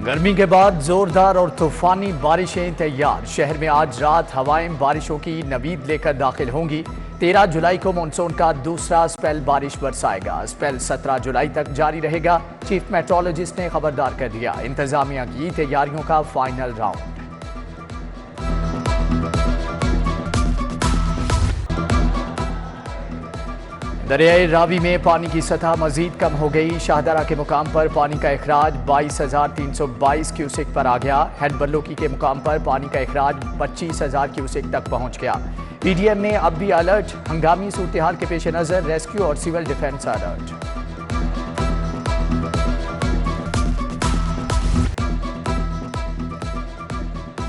गर्मी के बाद जोरदार और तूफानी बारिशें तैयार। शहर में आज रात हवाएं बारिशों की नवीद लेकर दाखिल होंगी। 13 जुलाई को मानसून का दूसरा स्पेल बारिश बरसाएगा। स्पेल 17 जुलाई तक जारी रहेगा। चीफ मेट्रोलॉजिस्ट ने खबरदार कर दिया। इंतजामिया की तैयारियों का फाइनल राउंड। दरियाए रावी में पानी की सतह मजीद कम हो गई। शाहदरा के मुकाम पर पानी का अखराज 22,322 क्यूसेक पर आ गया। हेड बल्लोकी के मुकाम पर पानी का अखराज 25,000 क्यूसेक तक पहुंच गया। पीडीएम ने अब भी अलर्ट। हंगामी सूरत हाल के पेश नजर रेस्क्यू और civil defence alert.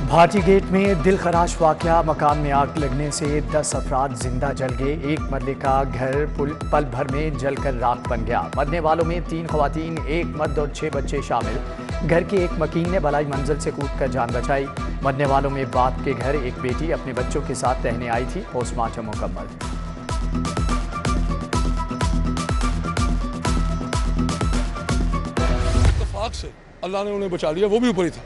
Bhati Gate में दिलखराश वाकया। मकान में आग लगने से 10 अफराद जिंदा जल गए। एक मरले का घर पल भर में जलकर राख बन गया। मरने वालों में 3 खवातीन, 1 मर्द और 6 बच्चे शामिल। घर के एक मकीन ने बलाई मंजिल से कूदकर जान बचाई। मरने वालों में बाप के घर एक बेटी अपने बच्चों के साथ रहने आई थी। पोस्टमार्टम मुकम्मल। इत्तेफाक से अल्लाह ने उन्हें बचा लिया। वो भी ऊपर ही था।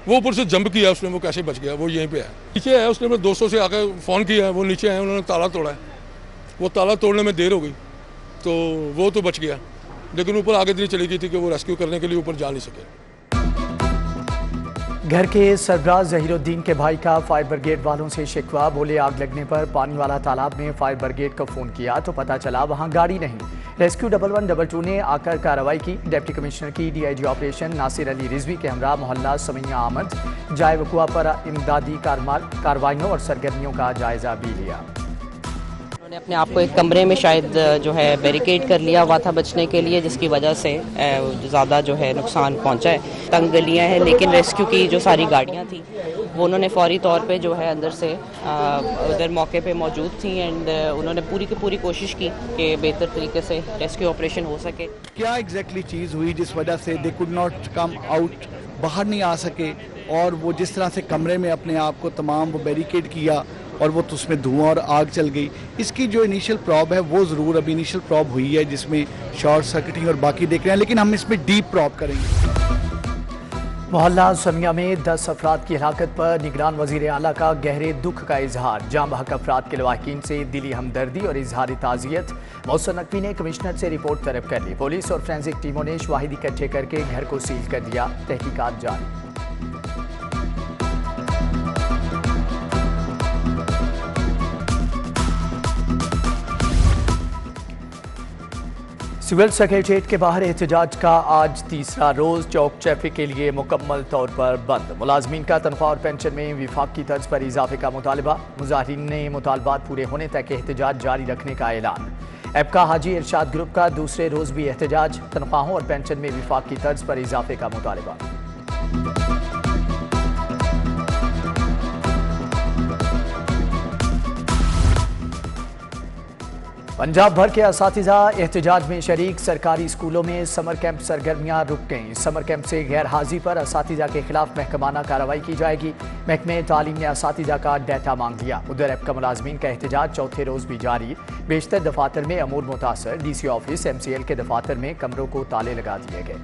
वो ऊपर से जंप किया उसने, वो कैसे बच गया, वो यहीं पे है। नीचे है, उसने अपने दोस्तों से आकर फ़ोन किया है, वो नीचे आए, उन्होंने ताला तोड़ा है। वो ताला तोड़ने में देर हो गई तो वो तो बच गया, लेकिन ऊपर आगे इतनी चली गई थी कि वो रेस्क्यू करने के लिए ऊपर जा नहीं सके। घर के सरबराह जहीरुद्दीन के भाई का फायर ब्रिगेड वालों से शिकवा। बोले आग लगने पर पानी वाला तालाब में फायर ब्रिगेड को फ़ोन किया तो पता चला वहां गाड़ी नहीं। रेस्क्यू 1112 ने आकर कार्रवाई की। डिप्टी कमिश्नर की डीआईजी ऑपरेशन नासिर अली रिजवी के हमरा मोहल्ला समैया आमद जाए वकुआ पर इमदादी कार्रवाइयों और सरगर्मियों का जायजा भी लिया। उन्होंने अपने आप को एक कमरे में शायद जो है बैरिकेड कर लिया हुआ था बचने के लिए, जिसकी वजह से ज़्यादा जो है नुकसान पहुंचा है। तंग गलियां हैं, लेकिन रेस्क्यू की जो सारी गाड़ियां थी वो उन्होंने फौरी तौर पे जो है अंदर से उधर मौके पे मौजूद थी एंड उन्होंने पूरी की पूरी कोशिश की कि बेहतर तरीके से रेस्क्यू ऑपरेशन हो सके। क्या एग्जैक्टली चीज़ हुई जिस वजह से they could not come out, बाहर नहीं आ सके, और वो जिस तरह से कमरे में अपने आप को तमाम वो बैरिकेड किया और वो तो उसमें धुआं और आग चल गई। इसकी जो इनिशियल प्रॉब है वो ज़रूर अभी इनिशियल प्रॉब हुई है जिसमें शॉर्ट सर्किटिंग और बाकी देख रहे हैं, लेकिन हम इसमें डीप प्रॉब करेंगे। मोहल्ला समिया में 10 अफराद की हलाकत पर निगरान वजीर आला का गहरे दुख का इजहार। जाम बहक अफराद के लवाहिकीन से दिली हमदर्दी और इजहारी ताज़ियत। मौसम नकवी ने कमिश्नर से रिपोर्ट तलब कर ली। पुलिस और फोरेंसिक टीमों ने शवाहिद इकट्ठे करके घर को सील कर दिया। तहकीकात जारी। सिविल सेक्रेटरीट के बाहर एहतजाज का आज तीसरा रोज। चौक ट्रैफिक के लिए मुकम्मल तौर पर बंद। मुलाजमीन का तनख्वाह और पेंशन में विफाक की तर्ज पर इजाफे का मुतालबा। मुजाहिरीन ने मुतालबात पूरे होने तक एहतजाज जारी रखने का ऐलान। एबका हाजी इरशाद ग्रुप का दूसरे रोज भी एहतजाज। तनख्वाहों और पेंशन में विफाक की तर्ज पर इजाफे का मुतालबा। पंजाब भर के असातिज़ा एहतजाज में शरीक। सरकारी स्कूलों में समर कैंप सरगर्मियां रुक गईं। समर कैंप से गैर हाजिरी पर असातिज़ा के खिलाफ महकमाना कार्रवाई की जाएगी। महकमे तालीम ने असातिज़ा का डाटा मांग लिया। उधर एबका मुलाजमीन का एहतजाज चौथे रोज भी जारी। बेशतर दफातर में अमूर मुतासर। डीसी ऑफिस, MCL के दफातर में कमरों को ताले लगा दिए गए।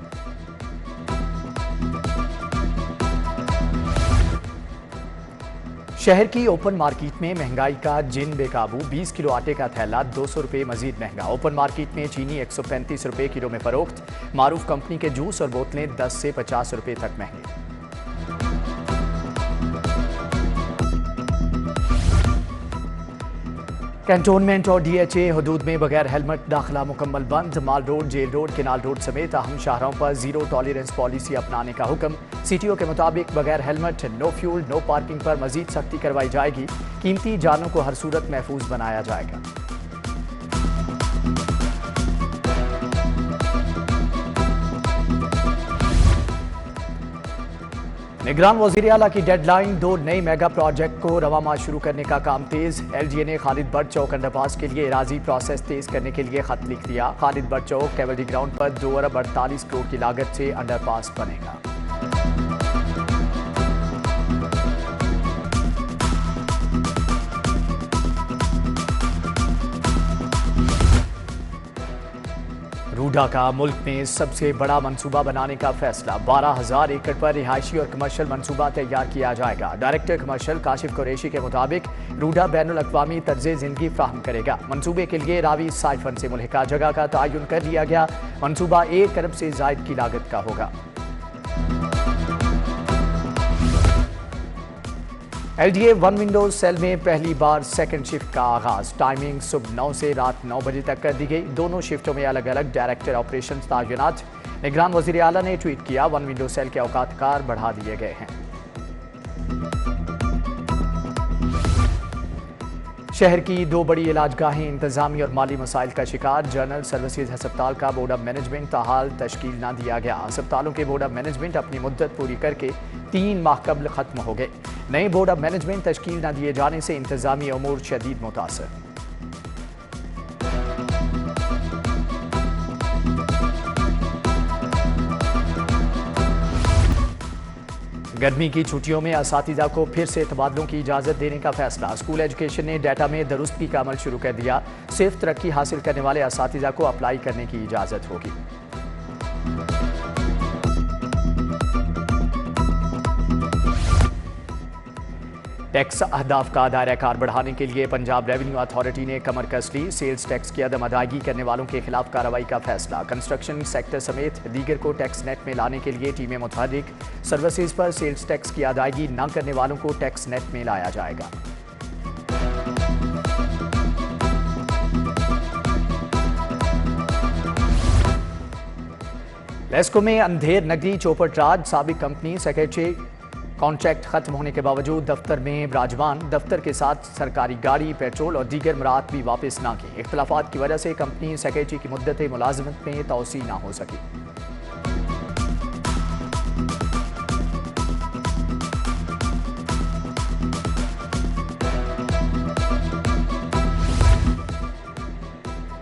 शहर की ओपन मार्केट में महंगाई का जिन बेकाबू। 20 किलो आटे का थैला 200 रुपये मजीद महंगा। ओपन मार्केट में चीनी 135 रुपये किलो में फरोख्त। मारूफ कंपनी के जूस और बोतलें 10 से 50 रुपये तक महंगी। कैंटोनमेंट और DHA हदूद में बगैर हेलमेट दाखिला मुकम्मल बंद। Mall Road, Jail Road, Canal Road समेत अहम शाहराहों पर जीरो टॉलरेंस पॉलिसी अपनाने का हुक्म। CTO के मुताबिक बगैर helmet, no fuel, no parking पर मजीद सख्ती करवाई जाएगी। कीमती जानों को हर सूरत महफूज बनाया जाएगा। निगरान वज़ीर आला की डेडलाइन। 2 नए मेगा प्रोजेक्ट को रवा माह शुरू करने का काम तेज। LGA ने खालिद बट चौक अंडरपास के लिए इराजी प्रोसेस तेज करने के लिए खत लिख दिया। खालिद बट चौक कैवल्री ग्राउंड पर 2 अरब 48 करोड़ की लागत से अंडरपास बनेगा। रूडा का मुल्क में सबसे बड़ा मंसूबा बनाने का फैसला। 12,000 एकड़ पर रिहायशी और कमर्शियल मंसूबा तैयार किया जाएगा। डायरेक्टर कमर्शियल काशिफ कुरैशी के मुताबिक रूडा बैनुल अक़वामी तर्ज़े ज़िंदगी फ्राहम करेगा। मंसूबे के लिए रावी साइफन से मुल्हिका जगह का तयन कर लिया गया। मंसूबा 1 अरब से ज़ायद की लागत का होगा। LDA 1 विंडोज सेल में पहली बार सेकंड शिफ्ट का आगाज। टाइमिंग सुबह 9 से रात 9 बजे तक कर दी गई। दोनों शिफ्टों में अलग अलग डायरेक्टर ऑपरेशन तैनात। निगरान वज़ीर आला ने ट्वीट किया, 1 विंडो सेल के औकात कार बढ़ा दिए गए हैं। शहर की 2 बड़ी इलाजगाहें इंतजामी और माली मसाइल का शिकार। जनरल सर्विसेज अस्पताल का बोर्ड ऑफ मैनेजमेंट ताहाल तश्कील न दिया गया। अस्पतालों के बोर्ड ऑफ मैनेजमेंट अपनी मुद्दत पूरी करके 3 माह कबल खत्म हो गए। नए बोर्ड ऑफ मैनेजमेंट तश्कील न दिए जाने से इंतजामी अमूर शदीद मुतासर। गर्मी की छुट्टियों में असातिज़ा को फिर से तबादलों की इजाज़त देने का फैसला। स्कूल एजुकेशन ने डाटा में दुरुस्ती का अमल शुरू कर दिया। सिर्फ तरक्की हासिल करने वाले असातिज़ा को अप्लाई करने की इजाज़त होगी। टैक्स अहदाफ का दायरा कार बढ़ाने के लिए पंजाब रेवेन्यू अथॉरिटी ने कमर कस ली। सेल्स टैक्स की अदम अदायगी करने वालों के खिलाफ कार्रवाई का फैसला। कंस्ट्रक्शन सेक्टर समेत दीगर को टैक्स नेट में लाने के लिए टीमें मुतहर्रिक। सर्विसेज पर सेल्स टैक्स की अदायगी न करने वालों को टैक्स नेट में लाया जाएगा। लेस्को में अंधेर नगरी चौपट राज। साबिक कंपनी सेक्रेटरी कॉन्ट्रैक्ट खत्म होने के बावजूद दफ्तर में विराजमान। दफ्तर के साथ सरकारी गाड़ी, पेट्रोल और दीगर मराहत भी वापस ना की। इख्तलाफात की वजह से कंपनी सेक्रेटरी की मुद्दत मुलाजमत में तोसी ना हो सकी।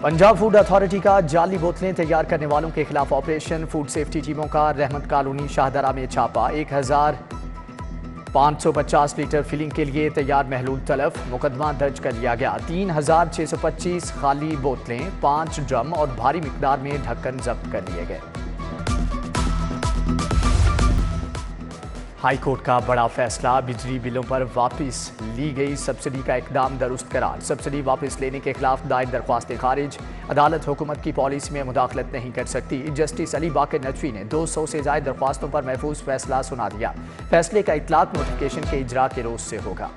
पंजाब फूड अथॉरिटी का जाली बोतलें तैयार करने वालों के खिलाफ ऑपरेशन। फूड सेफ्टी टीमों का रहमत कॉलोनी शाहदरा में छापा। 1550 लीटर फिलिंग के लिए तैयार महलूल तलफ। मुकदमा दर्ज कर लिया गया। 3625 खाली बोतलें, 5 ड्रम और भारी मिकदार में ढक्कन जब्त कर लिए गए। हाई कोर्ट का बड़ा फैसला। बिजली बिलों पर वापस ली गई सब्सिडी का इकदाम दुरुस्त करार। सब्सिडी वापस लेने के खिलाफ दायर दरख्वास्तें खारिज। अदालत हुकूमत की पॉलिसी में मुदाखलत नहीं कर सकती। जस्टिस अली बाकर नदवी ने 200 से ज्यादा दरख्वास्तों पर महफूज फैसला सुना दिया। फैसले का इतलाक नोटिफिकेशन के इजरा के रोज से होगा।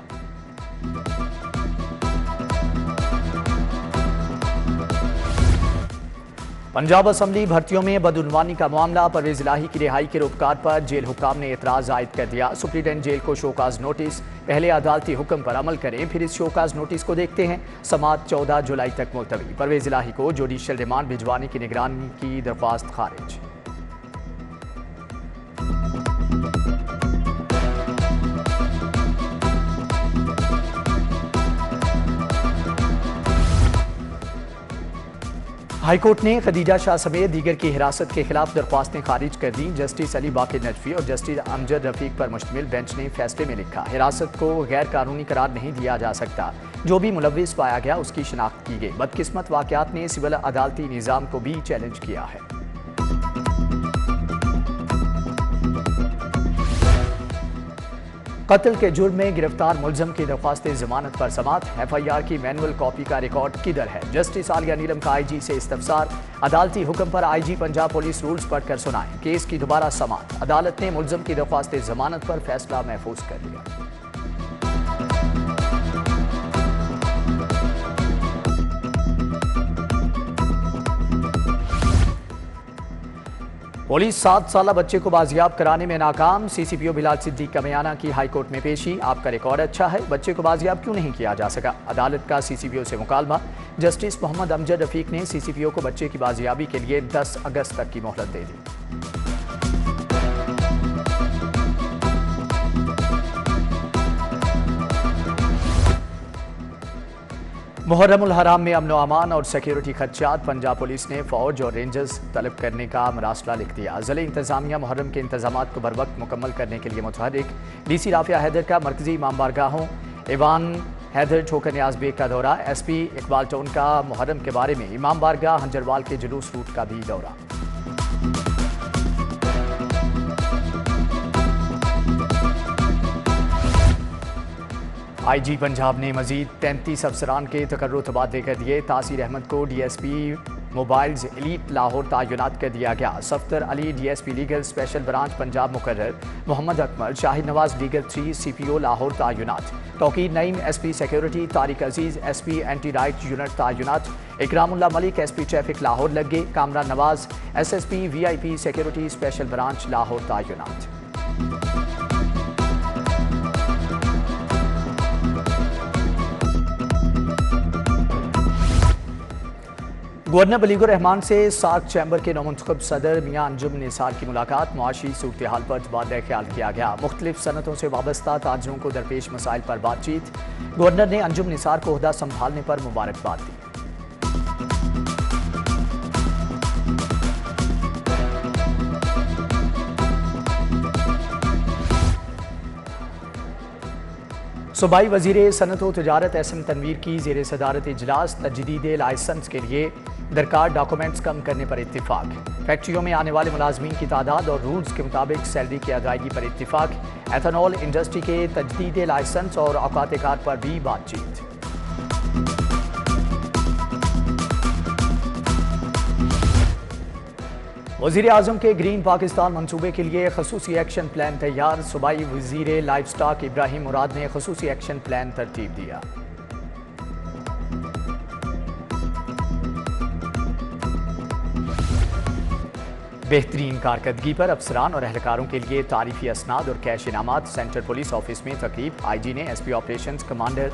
पंजाब असम्बली भर्तियों में बदउनवानी का मामला। परवेज इलाही की रिहाई के रोककार पर जेल हुकाम ने एतराज आयद कर दिया। सुप्रीटेंडेंट जेल को शोकाज नोटिस। पहले अदालती हुक्म पर अमल करें, फिर इस शोकाज नोटिस को देखते हैं। समाअत 14 जुलाई तक मुलतवी। परवेज इलाही को जुडिशल रिमांड भिजवाने की निगरानी की दरख्वास्त खारिज। हाईकोर्ट ने खदीजा शाह समेत दीगर की हिरासत के खिलाफ दरख्वास्तें खारिज कर दी। जस्टिस अली बाकर नदवी और जस्टिस अमजद रफीक पर मुश्तमिल बेंच ने फैसले में लिखा, हिरासत को गैर कानूनी करार नहीं दिया जा सकता। जो भी मुलव्विस पाया गया उसकी शिनाख्त की गई। बदकिस्मत वाकयात ने सिविल अदालती निज़ाम को भी चैलेंज किया है। कत्ल के जुर्म में गिरफ्तार मुलजम की दरख्वास्त जमानत पर समाअत। FIR की मैनुअल कॉपी का रिकॉर्ड किधर है? जस्टिस आलिया नीलम का IG से इस्तफसार। अदालती हुक्म पर IG पंजाब पुलिस रूल्स पढ़कर सुनाएं। केस की दोबारा समाअत। अदालत ने मुलजम की दरख्वास्त जमानत पर फैसला महफूज कर लिया। पुलिस 7 साला बच्चे को बाजियाब कराने में नाकाम। CCPO बिलाल सिद्दीक का बयाना की हाईकोर्ट में पेशी। आपका रिकॉर्ड अच्छा है, बच्चे को बाजियाब क्यों नहीं किया जा सका? अदालत का CCPO से मुकालमा। जस्टिस मोहम्मद अमजद रफीक ने CCPO को बच्चे की बाजियाबी के लिए 10 अगस्त तक की मोहलत दे दी। मुहर्रमुल हराम में अमन अमान और सिक्योरिटी खदशात। पंजाब पुलिस ने फौज और रेंजर्स तलब करने का मरासला लिख दिया। ज़िले इंतजामिया मुहर्रम के इंतजामात को बर वक्त मुकम्मल करने के लिए मुतहर्रिक। DC राफिया हैदर का मरकजी इमाम बारगाहों, ईवान हैदर ठोकर नियाज बेग का दौरा, एसपी इकबाल टोन का मुहर्रम के बारे में इमाम बारगाह हंजरवाल के जुलूस रूट का भी दौरा। आईजी पंजाब ने मजीद 33 अफसरान के तकर्रुर तबादले कर दिए। तासीर अहमद को डीएसपी मोबाइल्स एलीट लाहौर तायुनात कर दिया गया। Saftar Ali DSP legal special branch Punjab मुकर्रर। मोहम्मद अकमल शाहिद नवाज लीगल 3 सीपीओ लाहौर तायुनात। Tauqeer Naeem SP security, Tariq Aziz SP anti riot unit तायुनात। इकरामुल्लाह मलिक एसपी ट्रैफिक लाहौर लगे। Kamran Nawaz SSP VIP security special branch Lahore तायुनात। गवर्नर बलीगुर रहमान से सार्क चैम्बर के नौमुंतखब सदर मियां अंजुम निसार की मुलाकात। मुआशी सूरत हाल पर तबादला ख्याल किया गया। मुख्तलिफ सनतों से वाबस्ता ताजरों को दरपेश मसाइल पर बातचीत। गवर्नर ने अंजुम निसार को ओहदा संभालने पर मुबारकबाद दी। सूबाई वजीर सनत व तजारत एसएम तनवीर की ज़ेर सदारत इजलास तजदीद लाइसेंस के लिए दरकार डॉक्यूमेंट्स कम करने पर इत्तिफाक। फैक्ट्रियों में आने वाले मुलाजमीन की तादाद और रूल्स के मुताबिक सैलरी की अदायगी पर इत्तिफाक। एथनॉल इंडस्ट्री के तजदीद लाइसेंस और औकात कार पर भी बातचीत। वज़ीर आज़म के ग्रीन पाकिस्तान मंसूबे के लिए खसूसी एक्शन प्लान तैयार। सूबाई वज़ीर लाइफ स्टॉक इब्राहिम मुराद ने खसूसी एक्शन प्लान तरतीब दिया। बेहतरीन कारकर्दगी पर अफसरान और एहलकारों के लिए तारीफी असनाद और कैश इनामात। सेंट्रल पुलिस ऑफिस में तकरीब। आईजी ने SP operations commander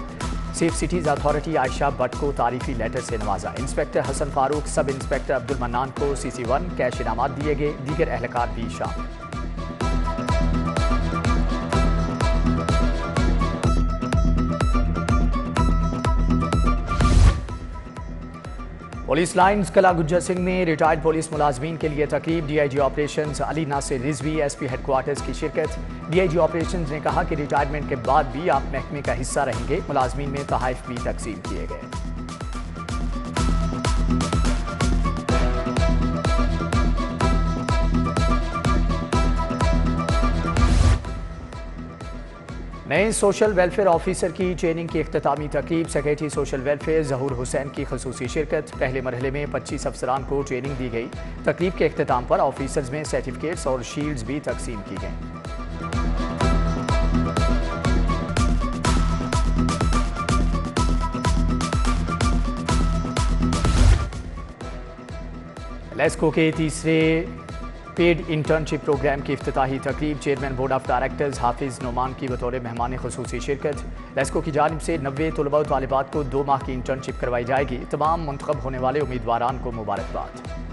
safe cities authority Ayesha Bhatt को तारीफी लेटर से नवाजा। Inspector Hasan Farooq, sub inspector Abdul mannan को CC1 कैश इनामात दिए गए। दीगर एहलकार भी शामिल। पुलिस लाइन्स कला गुज्जर सिंह में रिटायर्ड पुलिस मुलाजमीन के लिए तकरीब। DIG operations Ali Nasir Rizvi SP headquarters की शिरकत। डीआईजी ऑपरेशंस ने कहा कि रिटायरमेंट के बाद भी आप महकमे का हिस्सा रहेंगे। मुलाजमीन में तोहफे भी तकसीम किए गए। नए सोशल वेलफेयर ऑफिसर की ट्रेनिंग की इख्तितामी तकरीब। सेक्रेटरी सोशल वेलफेयर ज़हूर हुसैन की खसूसी शिरकत। पहले मरहले में 25 अफसरान को ट्रेनिंग दी गई। तकरीब के इख्तिताम पर ऑफिसर्स में सर्टिफिकेट्स और शील्ड्स भी तकसीम की गई। लेस्को के तीसरे पेड इंटर्नशिप प्रोग्राम की इफ्तिताही तकरीब। चेयरमैन बोर्ड ऑफ डायरेक्टर्स हाफिज नोमान की बतौर मेहमान खुसूसी शिरकत। लेस्को की जानिब से 90 तलबा व तालिबात को 2 माह की इंटर्नशिप करवाई जाएगी। तमाम मुंतखब होने वाले उम्मीदवारान को मुबारकबाद।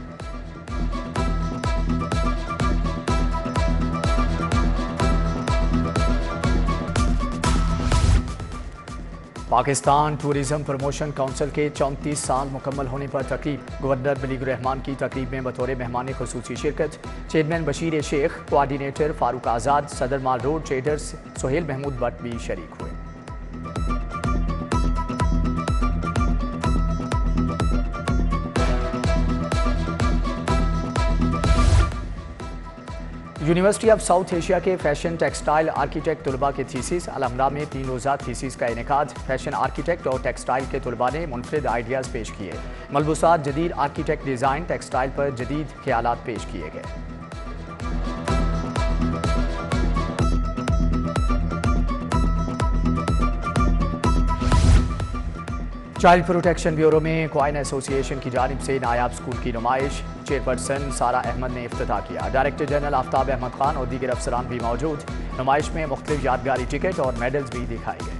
पाकिस्तान टूरिज्म प्रमोशन काउंसिल के 34 साल मुकम्मल होने पर तकरीब। गवर्नर बलीगुर रहमान की तकरीब में बतौर मेहमान खुसूसी शिरकत। चेयरमैन बशीर शेख, कोआर्डिनेटर फारूक आज़ाद, सदर माल रोड ट्रेडर्स सोहेल महमूद भट्ट भी शरीक हुए। यूनिवर्सिटी ऑफ साउथ एशिया के फैशन टेक्सटाइल आर्किटेक्ट तलबा के थीसिस अलहमरा में 3 रोज़ा थीसिस का इनेकाद। फैशन आर्किटेक्ट और टेक्सटाइल के तलबा ने मुनफरिद आइडियाज़ पेश किए। मलबूसात जदीद आर्किटेक्ट डिज़ाइन टेक्सटाइल पर जदीद ख्यालात पेश किए गए। चाइल्ड प्रोटेक्शन ब्यूरो में क्वाइन एसोसिएशन की जानिब से नायाब स्कूल की नुमाइश। चेयरपर्सन सारा अहमद ने इफ्तिताह किया। डायरेक्टर जनरल आफ्ताब अहमद खान और दीगर अफसरान भी मौजूद। नुमाइश में मुख्तलिफ यादगारी टिकट और मेडल्स भी दिखाए गए।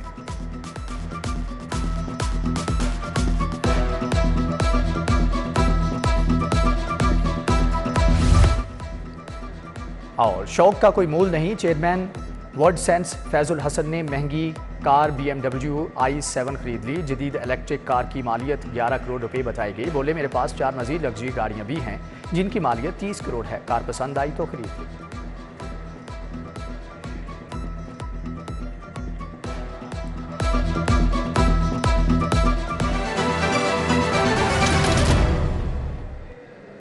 और शौक का कोई मूल नहीं, चेयरमैन वर्ड सेंस फैजुल हसन ने महंगी कार BMW i7 खरीद ली। जदीद इलेक्ट्रिक कार की मालियत 11 करोड़ रुपए बताई गई। बोले मेरे पास 4 मजीद लग्जरी गाड़ियां भी हैं जिनकी मालियत 30 करोड़ है। कार पसंद आई तो खरीद ली।